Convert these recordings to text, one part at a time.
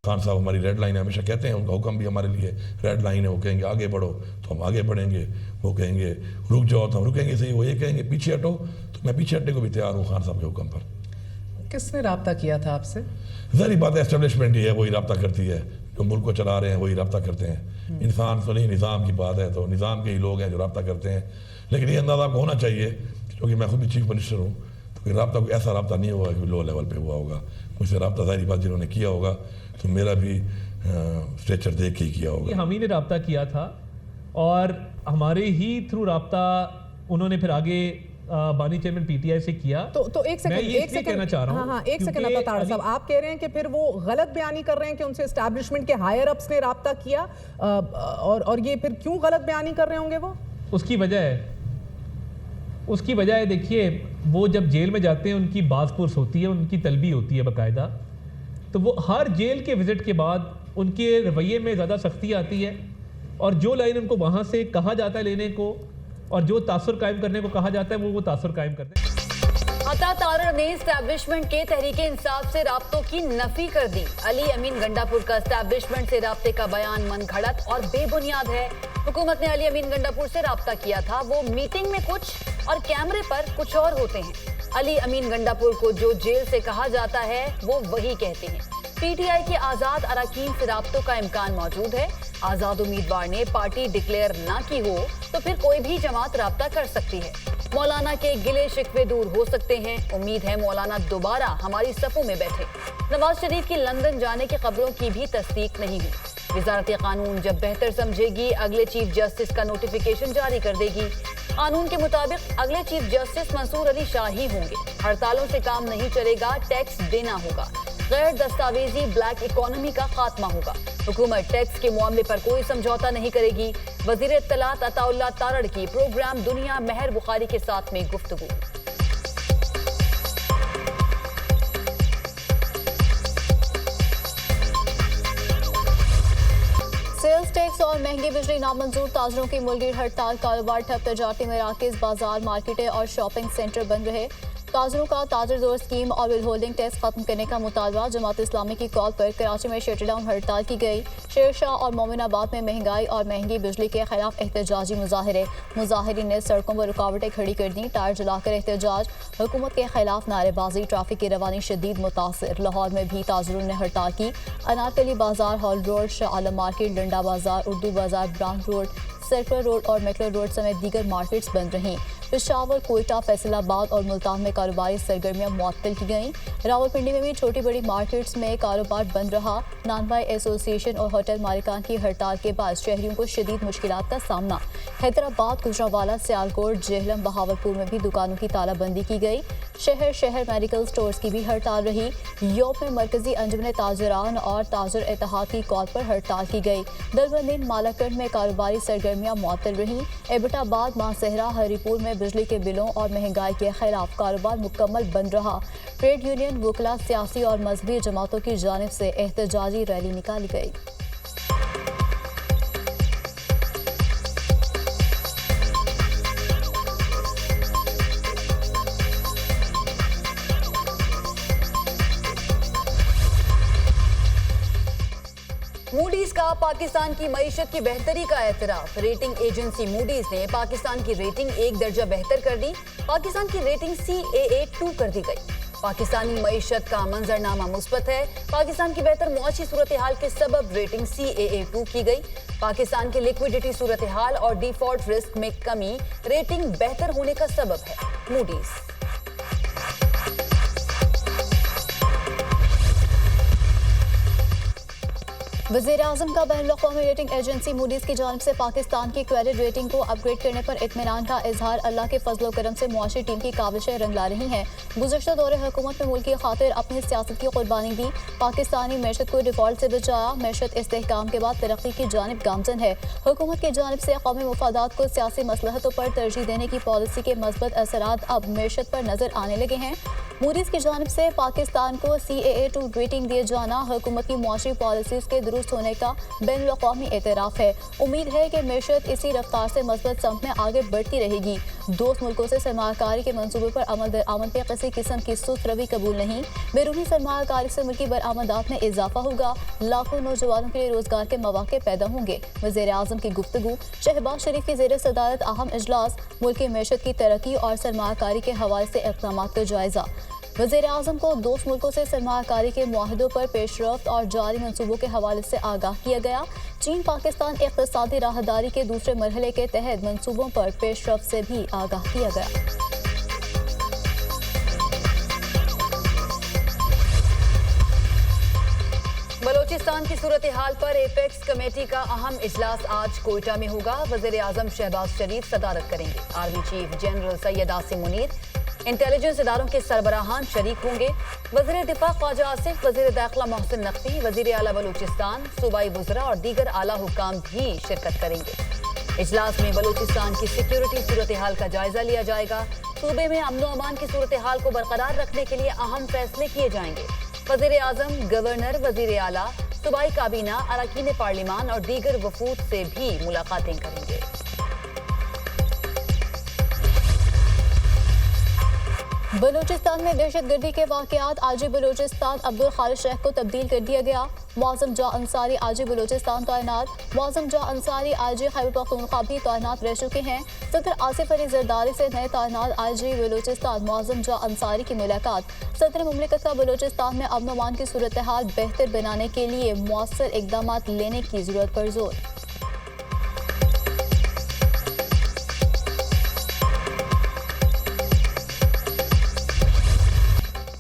खान साहब हमारी red line है, हमेशा कहते हैं, उनका हुक्म भी हमारे लिए रेड लाइन है। वो कहेंगे आगे बढ़ो तो हम आगे बढ़ेंगे, वो कहेंगे रुक जाओ तो हम रुकेंगे सही, वो ये कहेंगे पीछे हटो तो मैं पीछे हटने को भी तैयार हूँ खान साहब के हुक्म पर। किसने रब्ता किया था आपसे? ज़ाहिर बात है एस्टेब्लिशमेंट ही है, वही रब्ता करती है, जो मुल्क को चला रहे हैं वही रब्ता करते हैं। इंसान तो नहीं, निज़ाम की बात है तो निज़ाम के ही लोग हैं जो रब्ता करते हैं। लेकिन ये अंदाज़ा आपको होना चाहिए, क्योंकि मैं खुद भी चीफ मिनिस्टर हूँ, तो रब्ता कोई ऐसा रब्ता नहीं होगा कि लो लेवल पे हुआ होगा। मुझसे रब्ता ज़ाहिर बात जिन्होंने किया होगा तो मेरा भी स्ट्रेचर देख के ही किया होगा। हम ही ने रब्ता किया था और हमारे ही थ्रू रब्ता उन्होंने फिर आगे बानी चेयरमैन पीटीआई से किया। तो एक सेकंड कहना चाह रहा हूं, हाँ एक सेकंड अता तारड़ साहब, आप कह रहे हैं कि फिर वो गलत बयानी कर रहे हैं कि उनसे एस्टैब्लिशमेंट के हायर अप्स ने रब्ता किया, और ये फिर क्यों गलत बयानी कर रहे होंगे वो? उसकी वजह है देखिए, वो जब जेल में जाते हैं उनकी बाज़पुरस होती है, उनकी तलबी होती है बाकायदा, तो वो हर जेल के विज़िट के बाद उनके रवैये में ज़्यादा सख्ती आती है, और जो लाइन उनको वहाँ से कहा जाता है लेने को और जो तासुर कायम करने को कहा जाता है वो तासुर कायम करते हैं। अता तारड़ ने एस्टैब्लिशमेंट के तहरीके इंसाफ से राब्तों की नफी कर दी। अली अमीन गंडापुर का एस्टैब्लिशमेंट से राब्ते का बयान मनगढ़ंत और बेबुनियाद है। हुकूमत ने अली अमीन गंडापुर से राब्ता किया था, वो मीटिंग में कुछ और कैमरे पर कुछ और होते हैं। अली अमीन गंडापुर को जो जेल से कहा जाता है वो वही कहते हैं। पीटीआई के आजाद अरकान से राब्तों का इम्कान मौजूद है। आजाद उम्मीदवार ने पार्टी डिक्लेयर ना की हो तो फिर कोई भी जमात राब्ता कर सकती है। मौलाना के गिले शिकवे दूर हो सकते हैं। उम्मीद है मौलाना दोबारा हमारी सफों में बैठे। नवाज शरीफ की लंदन जाने की खबरों की भी तस्दीक नहीं हुई। वजारत कानून जब बेहतर समझेगी अगले चीफ जस्टिस का नोटिफिकेशन जारी कर देगी। कानून के मुताबिक अगले चीफ जस्टिस मंसूर अली शाह ही होंगे। हड़तालों से काम नहीं चलेगा, टैक्स देना होगा। गैर दस्तावेजी ब्लैक इकोनॉमी का खात्मा होगा। हुकूमत टैक्स के मामले पर कोई समझौता नहीं करेगी। वजीर इत्तलात अताउल्लाह तारड़ की प्रोग्राम दुनिया महर बुखारी के साथ में गुफ्तगू। सेल्स टैक्स और महंगी बिजली नामंजूर, ताजरों की मुलगिर हड़ताल, कारोबार ठप, तजारती मराकज़, बाजार, मार्केटें और शॉपिंग सेंटर बंद रहे। ताजरों का ताजर दौर स्कीम और विद होल्डिंग टैक्स खत्म करने का मुतालबा। जमात इस्लामी की कॉल पर कराची में शटरडाउन हड़ताल की गई। शेरशाह और मोमिनाबाद में महंगाई और महंगी बिजली के खिलाफ एहतजाजी मुजाहरे। मुजाहिरीन ने सड़कों पर रुकावटें खड़ी कर दी, टायर जलाकर एहतजाज। हुकूमत के खिलाफ नारेबाजी, ट्रैफिक की रवानी शदीद मुतासर। लाहौर में भी ताजरों ने हड़ताल की। अनारकली बाजार, hall road, Shah Alam market, डंडा बाजार, उर्दू बाजार, ब्रांड रोड, सर्कल रोड और मेकलर रोड समेत दीगर मार्केट्स बंद रहीं। पेशावर, कोयटा, फैसलाबाद और मुल्तान में कारोबारी सरगर्मियां मुअत्तल की गईं। रावलपिंडी में भी छोटी बड़ी मार्केट्स में कारोबार बंद रहा। नानबाई एसोसिएशन और होटल मालिकान की हड़ताल के बाद शहरियों को शदीद मुश्किलात का सामना। हैदराबाद, गुजरावाला, सियालकोट, जेहलम, बहावलपुर में भी दुकानों की तालाबंदी की गई। शहर शहर मेडिकल स्टोर्स की भी हड़ताल रही। यूरोप में मरकजी अंजुमन ताजरान और ताजर इत्तेहाद की कॉल पर हड़ताल की गई। दरबंदीन, मालाकंड में कारोबारी सरगर्मियां मुअत्तल रहीं। एबटाबाद, मानसहरा, हरीपुर में बिजली के बिलों और महंगाई के खिलाफ कारोबार मुकम्मल बंद रहा। ट्रेड यूनियन, वकला, सियासी और मजहबी जमातों की जानिब से एहतजाजी रैली निकाली गई। मूडीज का पाकिस्तान की मईशत की बेहतरी का एतराफ। रेटिंग एजेंसी मूडीज ने पाकिस्तान की रेटिंग 1 दर्जा बेहतर कर दी। पाकिस्तान की रेटिंग CAA2 कर दी गई। पाकिस्तानी मईशत का मंजरनामा मुस्बत है। पाकिस्तान की बेहतर मुआशी सूरत हाल के सबब रेटिंग CAA2 की गई। पाकिस्तान के लिक्विडिटी सूरत हाल और डिफॉल्ट रिस्क में कमी रेटिंग बेहतर होने का सबब है। मूडीज। वज़ीर-ए-आज़म का बैनुल-अक़वामी रेटिंग एजेंसी मूडीज की जानिब से पाकिस्तान की क्रेडिट रेटिंग को अपग्रेड करने पर इत्मीनान का इजहार। अल्लाह के फजल करम से मुआशी टीम की काविशें रंग ला रही हैं। गुज़श्ता दौरे हुकूमत में मुल्क की खातिर अपनी सियासत की कुर्बानी दी। पाकिस्तानी मैशत को डिफॉल्ट से बचाया। मैशत इस्तेहकाम के बाद तरक्की की जानिब गामजन है। हुकूमत की जानिब से कौमी मुफादात को सियासी मसलहतों पर तरजीह देने की पॉलिसी के मस्बत असरात अब मैशत पर नजर आने लगे हैं। मूडीज की जानिब से पाकिस्तान को CAA2 रेटिंग दिए जाना हुकूमत की मुआशी पॉलिसीज़ के दुरुस्त होने का बैनुल अक़वामी एतराफ़ है। उम्मीद है कि मैशत इसी रफ्तार से मस्बत समत में आगे बढ़ती रहेगी। दोस्त मुल्कों से सरमाकारी के मनसूबे पर अमल दरामद पे किसी किस्म की सुस्त रवि कबूल नहीं। बैरूनी सरमाकारी से मुल्की बरामदात में इजाफा होगा। लाखों नौजवानों के लिए रोजगार के मौके पैदा होंगे। वज़ीर आज़म की गुफ्तगू। शहबाज शरीफ की ज़ेर सदारत अहम इजलास। मुल्क की मैशत की तरक्की और सरमाकारी के हवाले से इक़दामात का जायजा। वज़ीर आज़म को दोस्त मुल्कों से सरमाकारी के मुआहदों पर पेशरफ्त और जारी मनसूबों के हवाले से आगाह किया गया। चीन पाकिस्तान इक़्तिसादी राहदारी के दूसरे मरहले के तहत मनसूबों पर पेशरफ्त से भी आगाह किया गया। बलोचिस्तान की सूरत हाल पर एपेक्स कमेटी का अहम इजलास आज कोयटा में होगा। वज़ीर आज़म शहबाज शरीफ सदारत करेंगे। Army chief general Syed Asim Munir, intelligence इदारों के सरबराहान शरीक होंगे। वज़ीर दिफा ख्वाजा आसिफ, वज़ीर दाखिला मोहसिन नकवी, वज़ीर आला बलूचिस्तान, सूबाई वज़रा और दीगर आला हुक्काम भी शिरकत करेंगे। इजलास में बलूचिस्तान की सिक्योरिटी सूरत हाल का जायजा लिया जाएगा। सूबे में अमन व अमान की सूरत हाल को बरकरार रखने के लिए अहम फैसले किए जाएंगे। वज़ीर आज़म, गवर्नर, वज़ीर आला, सूबाई काबीना, अरकान पार्लिमान और दीगर वफूद से भी मुलाकातें करेंगे। बलूचिस्तान में दहशतगर्दी के वाक़यात। आजी बलूचिस्तान अब्दुल खालिद शेख को तब्दील कर दिया गया। मुआज़म जा अंसारी आजी बलूचिस्तान तैनात। मुआज़म जा अंसारी आजी खैबर पख्तूनख्वा भी तैनात रह चुके हैं। सदर आसिफ अली जरदारी से नए तैनात आजी बलूचिस्तान मुआज़म जा अंसारी की मुलाकात। सदर मुमलिकत का बलूचिस्तान में अमन अमान की सूरत हाल बेहतर बनाने के लिए मौसर इक़दाम लेने की ज़रूरत पर जोर।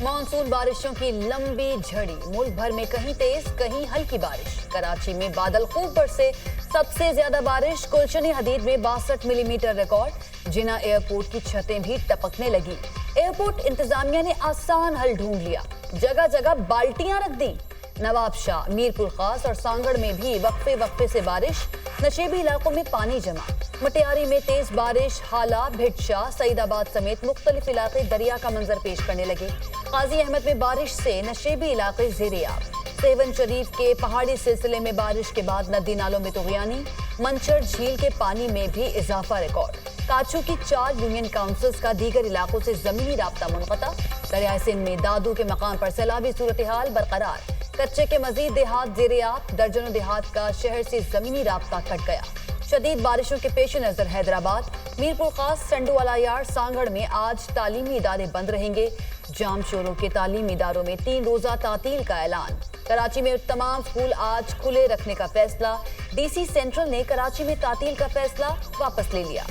मानसून बारिशों की लंबी झड़ी। मुल्क भर में कहीं तेज कहीं हल्की बारिश। कराची में बादल खूब बरसे। सबसे ज्यादा बारिश गुलशन हदीद में 62 मिलीमीटर रिकॉर्ड। जिना एयरपोर्ट की छतें भी टपकने लगी। एयरपोर्ट इंतजामिया ने आसान हल ढूंढ लिया, जगह जगह बाल्टियां रख दी। नवाबशाह, मीरपुर खास और सांगड़ में भी वक्फे वक्फे से बारिश। नशेबी इलाकों में पानी जमा। मटियारी में तेज बारिश। हाला, भिटशाह, सईदाबाद समेत मुख्तलिफ इलाके दरिया का मंजर पेश करने लगे। गाजी अहमद में बारिश से नशेबी इलाके ज़ेर-ए-आब। सेवन शरीफ के पहाड़ी सिलसिले में बारिश के बाद नदी नालों में तुग़यानी। मंचर झील के पानी में भी इजाफा रिकॉर्ड। काचू की 4 यूनियन काउंसिल्स का दीगर इलाकों से जमीनी राब्ता मुनक़ता। दरियाए सिंध में दादू के मकाम पर सैलाबी सूरत हाल बरकरार। कच्चे के मजीद देहात ज़ेर-ए-आब। दर्जनों देहात का शहर से जमीनी राब्ता कट गया। शदीद बारिशों के पेश नजर हैदराबाद, मीरपुर खास, संडूवाला यार्ड, सांगड़ में आज तालीमी इदारे बंद रहेंगे। जाम शोरों के तालीमी इदारों में 3 रोजा तातील का ऐलान। कराची में तमाम स्कूल आज खुले रखने का फैसला। डीसी सेंट्रल ने कराची में तातील का फैसला वापस ले लिया।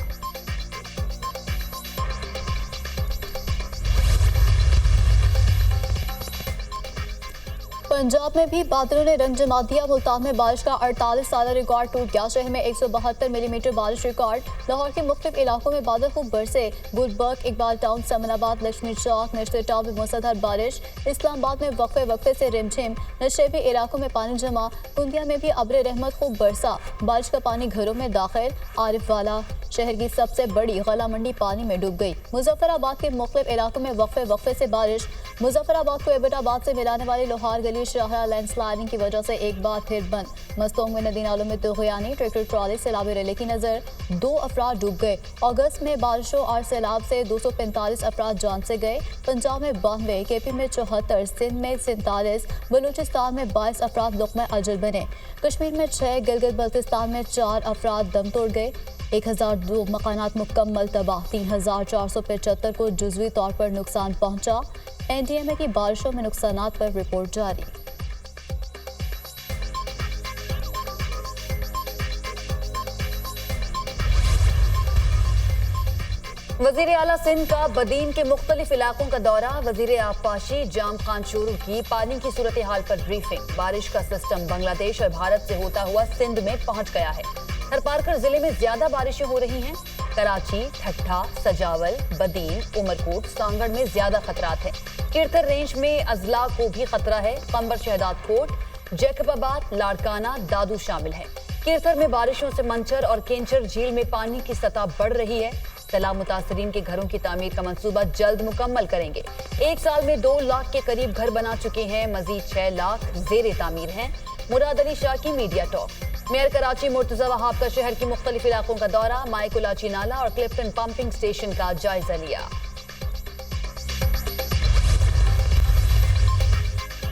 पंजाब में भी बादलों ने रंग जमा दिया। मुल्तान में बारिश का 48 साल रिकॉर्ड टूट गया। शहर में 172 मिलीमीटर बारिश रिकॉर्ड। लाहौर के मुख्तलिफ इलाकों में बादल खूब बरसे। गुलबर्ग, इकबाल टाउन, समनाबाद, लक्ष्मी चौक, नशर टाउन में मूसलाधार बारिश। इस्लामाबाद में वक्फे वक्फे से रिमझिम। नशेबी इलाकों में पानी जमा। कुंदिया में भी अब्र रहमत खूब बरसा। बारिश का पानी घरों में दाखिल। आरिफ वाला शहर की सबसे बड़ी गला मंडी पानी में डूब गई। मुजफ्फराबाद के मुख्तलिफ इलाकों में वक्फे वक्फे से बारिश। मुजफ्फराबाद को एबटाबाद से मिलाने वाली लोहार गली शाहरा लैंडस्लाइडिंग की वजह से एक बार फिर बंद। मस्तोंग में नदी नालों में तुग़यानी। ट्रैक्टर ट्रॉली सैलाबी रैली की नजर। 2 अफराद डूब गए। अगस्त में बारिशों और सैलाब से 245 अफराद जान से गए। पंजाब में 92, केपी में 74, सिंध में 47, बलूचिस्तान में 22 अफराद लुक़्मा अजल बने। कश्मीर में 6, गिलगित बल्तिस्तान में 4 अफराद दम तोड़ गए। 1002 मकानात मुकम्मल तबाह। 3475 को जुज़वी तौर पर नुकसान पहुंचा। एनडीएमए की बारिशों में नुकसानात पर रिपोर्ट जारी। वज़ीर आला सिंध का बदीन के मुख्तलिफ इलाकों का दौरा। वज़ीर आबपाशी जाम खान शोरू की पानी की सूरत हाल पर ब्रीफिंग। बारिश का सिस्टम बांग्लादेश और भारत से होता हुआ सिंध में पहुंच गया है। थरपारकर जिले में ज्यादा बारिशें हो रही हैं। कराची, ठट्ठा, सजावल, बदीन, उमरकोट, सांगड़ में ज्यादा खतरात हैं। किरथर रेंज में अजला को भी खतरा है। कंबर, शहदाद कोट, जैकबाबाद, लाड़काना, दादू शामिल है। किरथर में बारिशों से मंचर और केंचर झील में पानी की सतह बढ़ रही है। सैलाब मुतासरीन के घरों की तामीर का मंसूबा जल्द मुकम्मल करेंगे। 1 साल में 2 लाख के करीब घर बना चुके हैं। मजीद 6 लाख जेर तामीर हैं। मुराद अली शाह की media talk. Mayor Karachi Murtaza Wahab का शहर के मुख्तलिफ इलाकों का दौरा, माइकुलाची नाला और क्लिफ्टन पंपिंग स्टेशन का जायजा लिया।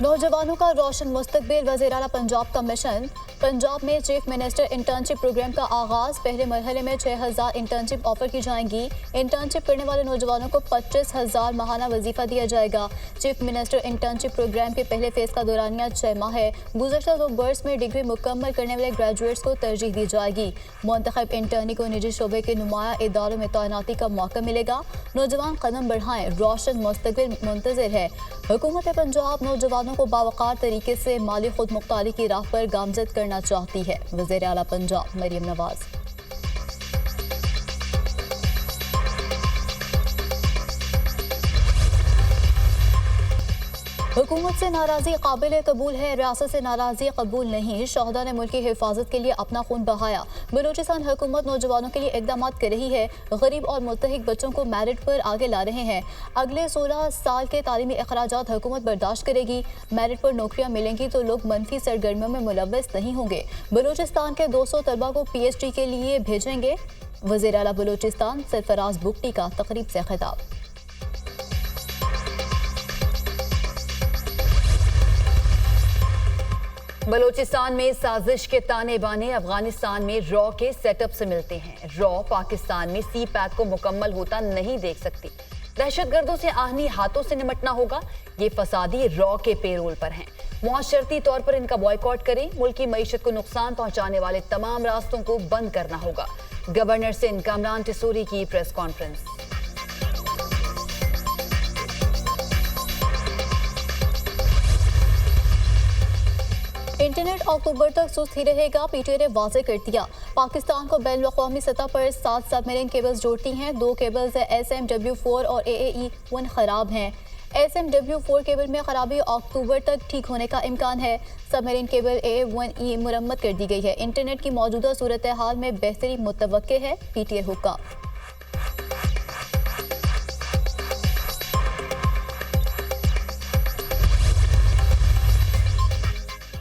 नौजवानों का रोशन मुस्तकबिल, वज़ीर आला पंजाब का मिशन। पंजाब में चीफ मिनिस्टर इंटर्नशिप प्रोग्राम का आगाज। पहले मरहले में 6000 इंटर्नशिप ऑफर की जाएंगी। इंटर्नशिप करने वाले नौजवानों को 25,000 माहाना वजीफा दिया जाएगा। चीफ मिनिस्टर इंटर्नशिप प्रोग्राम के पहले फेज का दौरानिया 6 माह है। गुज़श्ता 2 बर्स में डिग्री मुकम्मल करने वाले ग्रेजुएट्स को तरजीह दी जाएगी। मुंतखब इंटर्नी को निजी शोबे के नुमाया इदारों में तैनाती का मौका मिलेगा। नौजवान कदम बढ़ाएं, रोशन मुस्तकबिल मुंतज़िर है। हुकूमत पंजाब नौजवानों को बावकार तरीके से माली खुद मुख्तारी की राह पर गामजद करना चाहती है। वज़ीर आला पंजाब मरियम नवाज। हुकूमत से नाराजी काबिल कबूल है, रियासत से नाराजी कबूल नहीं। शोहदा ने मुल्क की हिफाजत के लिए अपना खून बहाया। बलूचिस्तान हुकूमत नौजवानों के लिए इकदाम कर रही है। गरीब और मुल्तहिक बच्चों को मेरिट पर आगे ला रहे हैं। अगले 16 साल के तालीमी अखराजात हुकूमत बर्दाश्त करेगी। मेरिट पर नौकरियां मिलेंगी तो लोग मनफी सरगर्मियों में मुलव्वस नहीं होंगे। बलूचिस्तान के 200 तलबा को PhD के लिए भेजेंगे। वज़ीर आला बलूचिस्तान सरफराज बुगटी का तकरीब से खिताब। बलूचिस्तान में साजिश के ताने बाने अफगानिस्तान में रॉ के सेटअप से मिलते हैं। रॉ पाकिस्तान में सी पैक को मुकम्मल होता नहीं देख सकती। दहशतगर्दों से आहनी हाथों से निमटना होगा। ये फसादी रॉ के पेरोल पर हैं। मुआशरती तौर पर इनका बॉयकॉट करें। मुल्क की मईशत को नुकसान पहुंचाने वाले तमाम रास्तों को बंद करना होगा। गवर्नर सिंध कामरान टिसूरी की प्रेस कॉन्फ्रेंस। इंटरनेट अक्टूबर तक सुस्त ही रहेगा, PTI ने वाज़ेह कर दिया। पाकिस्तान को बैन अवी सतह पर 7 सबमरीन केबल्स जोड़ती हैं। 2 केबल्स SMW4 और AAE1 खराब हैं। SMW4 केबल में खराबी अक्टूबर तक ठीक होने का इम्कान है। सबमरीन केबल AA1E मुरम्मत कर दी गई है। इंटरनेट की मौजूदा सूरत हाल में बेहतरी मुतवक्के है, PTI हुक्म।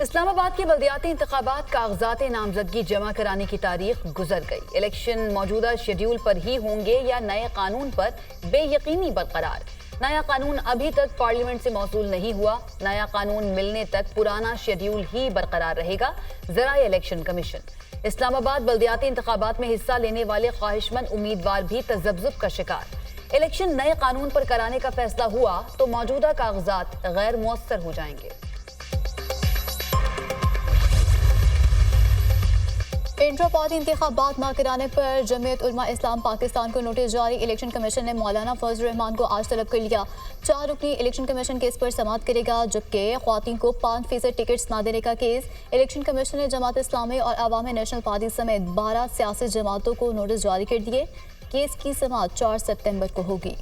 इस्लामाबाद के बल्दियाती इंतखाबात कागजात नामजदगी जमा कराने की तारीख गुजर गई। इलेक्शन मौजूदा शेड्यूल पर ही होंगे या नए कानून पर बेयकीनी बरकरार। नया कानून अभी तक पार्लियामेंट से मौसूल नहीं हुआ। नया कानून मिलने तक पुराना शेड्यूल ही बरकरार रहेगा। ज़राए इलेक्शन कमीशन। इस्लामाबाद बल्दियाती इंतखाबात में हिस्सा लेने वाले ख्वाहिशमंद उम्मीदवार भी तजब्जुब का शिकार। इलेक्शन नए कानून पर कराने का फैसला हुआ तो मौजूदा कागजात गैर मुअस्सर हो जाएंगे। इंट्रा पार्टी इंतखाबात न कराने पर जमीयत उलमा इस्लाम पाकिस्तान को नोटिस जारी। इलेक्शन कमीशन ने मौलाना फजल रहमान को आज तलब कर लिया। 4 रुकनी इलेक्शन कमीशन केस पर समाअत करेगा, जबकि ख्वातीन को 5% टिकट्स न देने का केस। इलेक्शन कमीशन ने जमात इस्लामी और अवामी नेशनल पार्टी समेत 12 सियासी जमातों को नोटिस जारी कर दिए। केस की समाअत 4 सितंबर को होगी।